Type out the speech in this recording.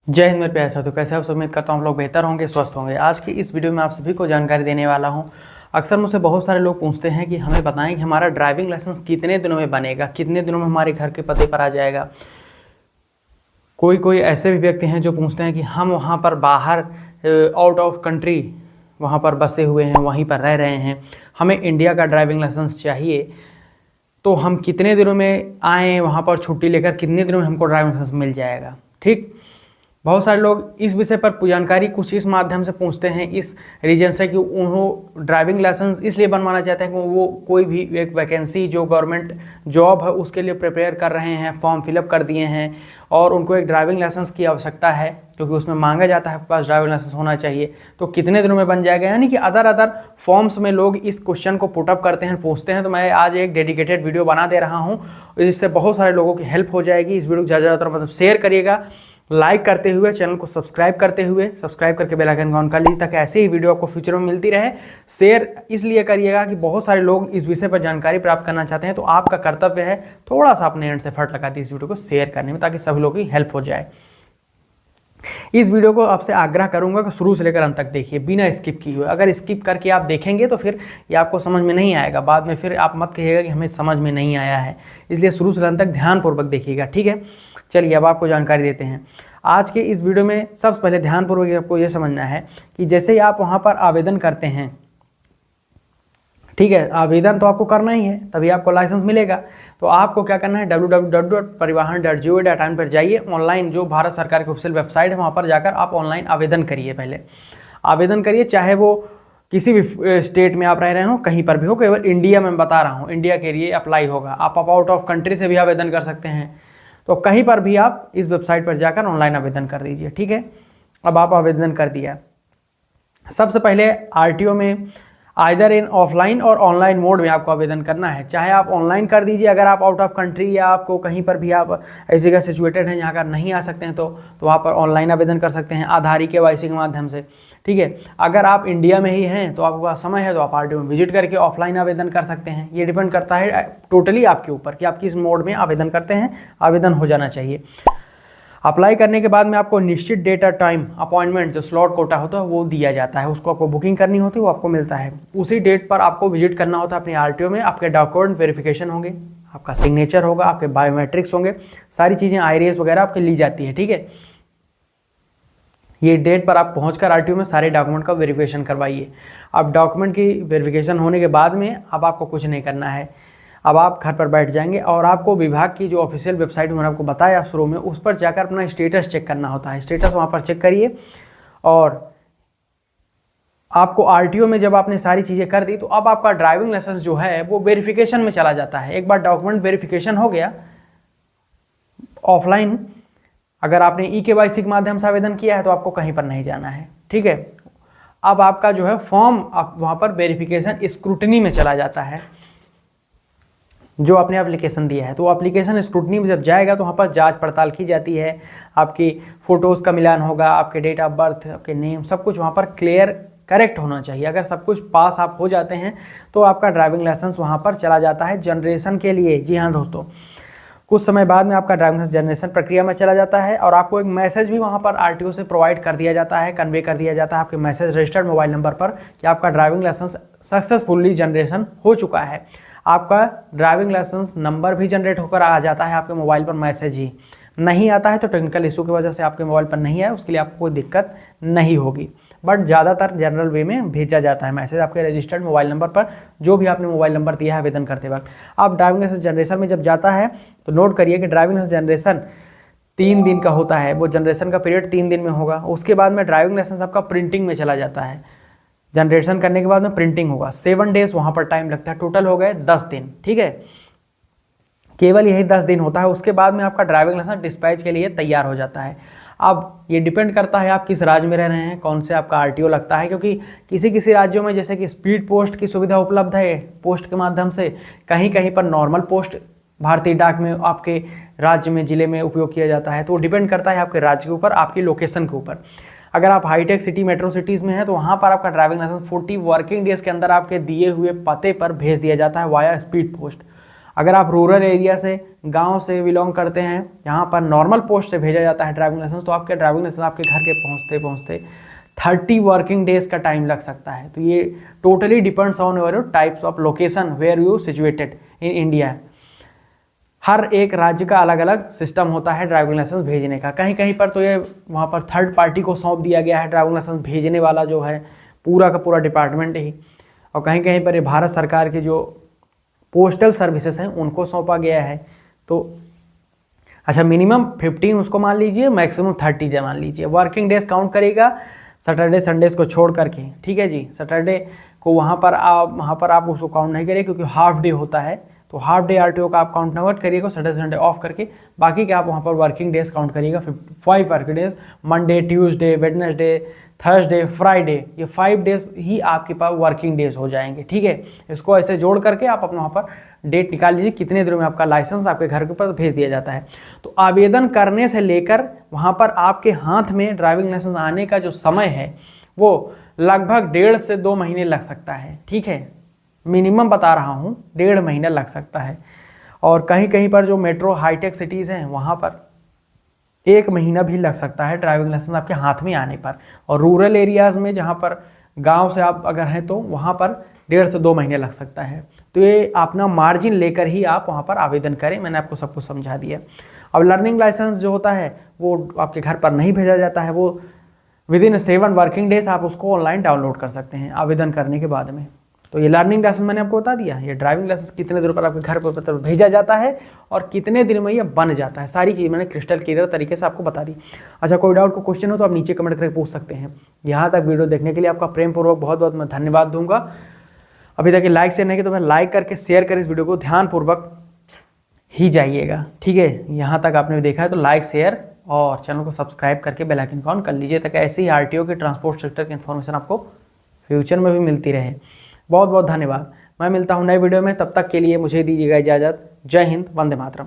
जय हिंद मेरे प्यारे साथियों, कैसे आप सब? उम्मीद करता हूँ हम लोग बेहतर होंगे, स्वस्थ होंगे। आज की इस वीडियो में आप सभी को जानकारी देने वाला हूँ। अक्सर मुझसे बहुत सारे लोग पूछते हैं कि हमें बताएं कि हमारा ड्राइविंग लाइसेंस कितने दिनों में बनेगा, कितने दिनों में हमारे घर के पते पर आ जाएगा। कोई कोई ऐसे भी व्यक्ति हैं जो पूछते हैं कि हम वहाँ पर बाहर आउट ऑफ कंट्री वहाँ पर बसे हुए हैं, वहीं पर रह रहे हैं, हमें इंडिया का ड्राइविंग लाइसेंस चाहिए, तो हम कितने दिनों में आएँ वहाँ पर छुट्टी लेकर, कितने दिनों में हमको ड्राइविंग लाइसेंस मिल जाएगा। ठीक, बहुत सारे लोग इस विषय पर जानकारी कुछ इस माध्यम से पूछते हैं, इस रीजन से कि उन्होंने ड्राइविंग लाइसेंस इसलिए बनवाना चाहते हैं कि वो कोई भी एक वैकेंसी जो गवर्नमेंट जॉब है उसके लिए प्रिपेयर कर रहे हैं, फॉर्म फिलअप कर दिए हैं और उनको एक ड्राइविंग लाइसेंस की आवश्यकता है, क्योंकि उसमें मांगा जाता है आपके पास ड्राइविंग लाइसेंस होना चाहिए। तो कितने दिनों में बन जाएगा, यानी कि अदर फॉर्म्स में लोग इस क्वेश्चन को पुटअप करते हैं, पूछते हैं। तो मैं आज एक डेडिकेटेड वीडियो बना दे रहा हूँ, जिससे बहुत सारे लोगों की हेल्प हो जाएगी। इस वीडियो को ज़्यादा मतलब शेयर करिएगा, लाइक करते हुए, चैनल को सब्सक्राइब करते हुए, सब्सक्राइब करके बेल आइकन ऑन कर लीजिए ताकि ऐसे ही वीडियो आपको फ्यूचर में मिलती रहे। शेयर इसलिए करिएगा कि बहुत सारे लोग इस विषय पर जानकारी प्राप्त करना चाहते हैं, तो आपका कर्तव्य है थोड़ा सा अपने एंड से एफर्ट लगा दीजिए इस वीडियो को शेयर करने में, ताकि सभी लोगों की हेल्प हो जाए। इस वीडियो को आपसे आग्रह करूंगा कि शुरू से लेकर अंत तक देखिए, बिना स्किप किए हुए। अगर स्किप करके आप देखेंगे तो फिर ये आपको समझ में नहीं आएगा, बाद में फिर आप मत कहिएगा कि हमें समझ में नहीं आया है। इसलिए शुरू से अंत तक ध्यानपूर्वक देखिएगा, ठीक है। चलिए अब आपको जानकारी देते हैं। आज के इस वीडियो में सबसे पहले ध्यानपूर्वक आपको ये समझना है कि जैसे ही आप वहाँ पर आवेदन करते हैं, ठीक है, आवेदन तो आपको करना ही है, तभी आपको लाइसेंस मिलेगा। तो आपको क्या करना है, www.parivahan.gov.in पर जाइए। ऑनलाइन जो भारत सरकार की ऑफिशियल वेबसाइट है वहाँ पर जाकर आप ऑनलाइन आवेदन करिए। पहले आवेदन करिए, चाहे वो किसी भी स्टेट में आप रह रहे हो, कहीं पर भी हो, केवल इंडिया में बता रहा हूँ, इंडिया के लिए अप्लाई होगा। आप आउट ऑफ कंट्री से भी आवेदन कर सकते हैं, तो कहीं पर भी आप इस वेबसाइट पर जाकर ऑनलाइन आवेदन कर दीजिए, ठीक है। अब आप आवेदन कर दिया। सबसे पहले आरटीओ में आइदर इन ऑफलाइन और ऑनलाइन मोड में आपको आवेदन करना है। चाहे आप ऑनलाइन कर दीजिए अगर आप आउट ऑफ कंट्री या आपको कहीं पर भी आप ऐसी जगह सिचुएटेड हैं जहाँ पर नहीं आ सकते हैं, तो वहाँ पर ऑनलाइन आवेदन कर सकते हैं आधार KYC के माध्यम से, ठीक है। अगर आप इंडिया में ही हैं तो आपके पास समय है तो आप आरटीओ में विजिट करके ऑफलाइन आवेदन कर सकते हैं। ये डिपेंड करता है टोटली आपके ऊपर कि आप किस मोड में आवेदन करते हैं, आवेदन हो जाना चाहिए। अप्लाई करने के बाद में आपको निश्चित डेट और टाइम अपॉइंटमेंट, जो स्लॉट कोटा होता है वो दिया जाता है, उसको आपको बुकिंग करनी होती है, वो आपको मिलता है। उसी डेट पर आपको विजिट करना होता है अपनी आरटीओ में। आपके डॉक्यूमेंट वेरिफिकेशन होंगे, आपका सिग्नेचर होगा, आपके बायोमेट्रिक्स होंगे, सारी चीज़ें आईरिस वगैरह आपकी ली जाती है, ठीक है। ये डेट पर आप पहुंचकर आरटीओ में सारे डॉक्यूमेंट का वेरिफिकेशन करवाइए। अब डॉक्यूमेंट की वेरिफिकेशन होने के बाद में अब आपको कुछ नहीं करना है, अब आप घर पर बैठ जाएंगे और आपको विभाग की जो ऑफिशियल वेबसाइट मैंने आपको बताया शुरू में, उस पर जाकर अपना स्टेटस चेक करना होता है। स्टेटस वहाँ पर चेक करिए और आपको आरटीओ में जब आपने सारी चीज़ें कर दी तो अब आपका ड्राइविंग लाइसेंस जो है वो वेरिफिकेशन में चला जाता है। एक बार डॉक्यूमेंट वेरिफिकेशन हो गया ऑफलाइन, अगर आपने KYC के माध्यम से आवेदन किया है तो आपको कहीं पर नहीं जाना है, ठीक है। अब आपका जो है फॉर्म आप वहाँ पर वेरिफिकेशन स्क्रूटनी में चला जाता है, जो आपने एप्लीकेशन दिया है। तो एप्लीकेशन स्क्रूटनी में जब जाएगा तो वहाँ पर जांच पड़ताल की जाती है, आपकी फ़ोटोज़ का मिलान होगा, आपके डेट ऑफ बर्थ, आपके नेम, सब कुछ वहाँ पर क्लियर करेक्ट होना चाहिए। अगर सब कुछ पास आप हो जाते हैं तो आपका ड्राइविंग लाइसेंस वहाँ पर चला जाता है जनरेशन के लिए। जी हाँ दोस्तों, कुछ समय बाद में आपका ड्राइविंग लाइसेंस जनरेशन प्रक्रिया में चला जाता है और आपको एक मैसेज भी वहाँ पर आरटीओ से प्रोवाइड कर दिया जाता है, कन्वे कर दिया जाता है आपके मैसेज रजिस्टर्ड मोबाइल नंबर पर कि आपका ड्राइविंग लाइसेंस सक्सेसफुली जनरेशन हो चुका है। आपका ड्राइविंग लाइसेंस नंबर भी जनरेट होकर आ जाता है आपके मोबाइल पर, मैसेज ही नहीं आता है तो टेक्निकल इशू की वजह से आपके मोबाइल पर नहीं आया, उसके लिए आपको कोई दिक्कत नहीं होगी। बट ज़्यादातर जनरल वे में भेजा जाता है मैसेज आपके रजिस्टर्ड मोबाइल नंबर पर, जो भी आपने मोबाइल नंबर दिया है आवेदन करते वक्त। अब ड्राइविंग लाइसेंस जनरेशन में जब जाता है तो नोट करिए कि ड्राइविंग लाइसेंस जनरेशन 3 दिन का होता है, वो जनरेशन का पीरियड 3 दिन में होगा। उसके बाद में ड्राइविंग लाइसेंस आपका प्रिंटिंग में चला जाता है, जनरेशन करने के बाद में प्रिंटिंग होगा, 7 डेज वहाँ पर टाइम लगता है, टोटल हो गए 10 दिन, ठीक है। केवल यही 10 दिन होता है, उसके बाद में आपका ड्राइविंग लाइसेंस डिस्पैच के लिए तैयार हो जाता है। अब ये डिपेंड करता है आप किस राज्य में रह रहे हैं, कौन से आपका आरटीओ लगता है, क्योंकि किसी किसी राज्यों में जैसे कि स्पीड पोस्ट की सुविधा उपलब्ध है पोस्ट के माध्यम से, कहीं कहीं पर नॉर्मल पोस्ट भारतीय डाक में आपके राज्य में, जिले में उपयोग किया जाता है। तो डिपेंड करता है आपके राज्य के ऊपर, आपकी लोकेशन के ऊपर। अगर आप हाईटेक सिटी, मेट्रो सिटीज़ में हैं तो वहाँ पर आपका ड्राइविंग लाइसेंस 40 वर्किंग डेज़ के अंदर आपके दिए हुए पते पर भेज दिया जाता है वाया स्पीड पोस्ट। अगर आप रूरल एरिया से, गांव से बिलोंग करते हैं, यहाँ पर नॉर्मल पोस्ट से भेजा जाता है ड्राइविंग लाइसेंस, तो आपके ड्राइविंग लाइसेंस आपके घर के पहुँचते 30 वर्किंग डेज का टाइम लग सकता है। तो ये totally depends on your types of location where you situated in India. हर एक राज्य का अलग अलग सिस्टम होता है ड्राइविंग लाइसेंस भेजने का। कहीं कहीं पर तो ये वहाँ पर थर्ड पार्टी को सौंप दिया गया है ड्राइविंग लाइसेंस भेजने वाला जो है पूरा का पूरा डिपार्टमेंट ही, और कहीं कहीं पर ये भारत सरकार के जो पोस्टल सर्विसेज हैं उनको सौंपा गया है। तो अच्छा, मिनिमम 15 उसको मान लीजिए, मैक्सिमम 30 मान लीजिए। वर्किंग डेज काउंट करेगा सैटरडे संडेज को छोड़ करके, ठीक है जी। सैटरडे को वहाँ पर आप उसको काउंट नहीं करिए क्योंकि हाफ डे होता है, तो हाफ डे आरटीओ का आप काउंट नोट करिएगा सैटरडे संडे ऑफ करके। बाकी के आप वहाँ पर वर्किंग डेज काउंट करिएगा 5 working days, Monday, Tuesday, Wednesday, Thursday, Friday, ये 5 डेज ही आपके पास वर्किंग डेज हो जाएंगे, ठीक है। इसको ऐसे जोड़ करके आप अपने वहाँ पर डेट निकाल लीजिए कितने दिनों में आपका लाइसेंस आपके घर के पास भेज दिया जाता है। तो आवेदन करने से लेकर वहाँ पर आपके हाथ में ड्राइविंग लाइसेंस आने का जो समय है वो लगभग 1.5 से 2 महीने लग सकता है, ठीक है। मिनिमम बता रहा हूँ, 1.5 महीना लग सकता है। और कहीं कहीं पर जो मेट्रो हाईटेक सिटीज़ हैं वहाँ पर 1 महीना भी लग सकता है ड्राइविंग लाइसेंस आपके हाथ में आने पर। और रूरल एरियाज़ में जहाँ पर गांव से आप अगर हैं तो वहाँ पर 1.5 से 2 महीने लग सकता है। तो ये अपना मार्जिन लेकर ही आप वहाँ पर आवेदन करें। मैंने आपको सब कुछ समझा दिया। अब लर्निंग लाइसेंस जो होता है वो आपके घर पर नहीं भेजा जाता है, वो विदिन 7 वर्किंग डेज आप उसको ऑनलाइन डाउनलोड कर सकते हैं आवेदन करने के बाद में। तो ये लर्निंग लाइसेंस मैंने आपको बता दिया। ये ड्राइविंग लाइसेंस कितने दिनों पर आपके घर पर भेजा जाता है और कितने दिन में ये बन जाता है, सारी चीज़ मैंने क्रिस्टल क्लियर तरीके से आपको बता दी। अच्छा, कोई डाउट, कोई क्वेश्चन हो तो आप नीचे कमेंट करके पूछ सकते हैं। यहाँ तक वीडियो देखने के लिए आपका प्रेम पूर्वक बहुत बहुत मैं धन्यवाद दूंगा। अभी तक लाइक शेयर नहीं किया तो मैं लाइक करके शेयर कर इस वीडियो को ध्यानपूर्वक ही जाइएगा, ठीक है। यहाँ तक आपने देखा है तो लाइक शेयर और चैनल को सब्सक्राइब करके बेल आइकन ऑन कर लीजिए ताकि ऐसे ही आरटीओ के ट्रांसपोर्ट सेक्टर की इन्फॉर्मेशन आपको फ्यूचर में भी मिलती रहे। बहुत बहुत धन्यवाद। मैं मिलता हूँ नए वीडियो में, तब तक के लिए मुझे दीजिएगा इजाज़त। जय हिंद, वंदे मातरम।